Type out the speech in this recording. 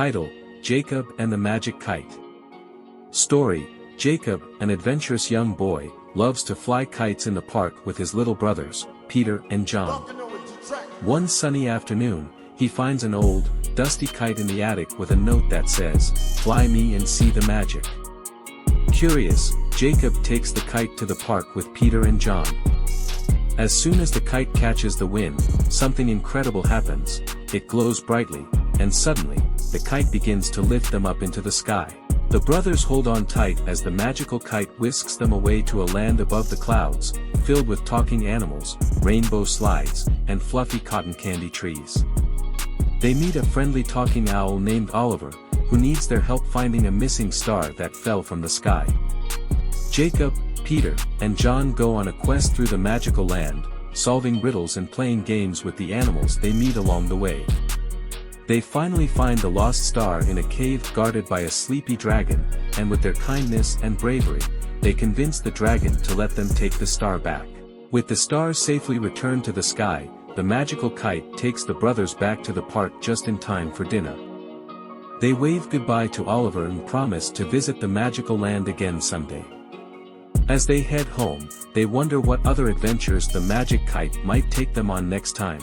Title: Jacob and the Magic Kite. Story: Jacob, an adventurous young boy, loves to fly kites in the park with his little brothers, Peter and John. One sunny afternoon, he finds an old, dusty kite in the attic with a note that says, "Fly me and see the magic." Curious, Jacob takes the kite to the park with Peter and John. As soon as the kite catches the wind, something incredible happens. It glows brightly, and suddenly, the kite begins to lift them up into the sky. The brothers hold on tight as the magical kite whisks them away to a land above the clouds, filled with talking animals, rainbow slides, and fluffy cotton candy trees. They meet a friendly talking owl named Oliver, who needs their help finding a missing star that fell from the sky. Jacob, Peter, and John go on a quest through the magical land, solving riddles and playing games with the animals they meet along the way. They finally find the lost star in a cave guarded by a sleepy dragon, and with their kindness and bravery, they convince the dragon to let them take the star back. With the star safely returned to the sky, the magical kite takes the brothers back to the park just in time for dinner. They wave goodbye to Oliver and promise to visit the magical land again someday. As they head home, they wonder what other adventures the magic kite might take them on next time.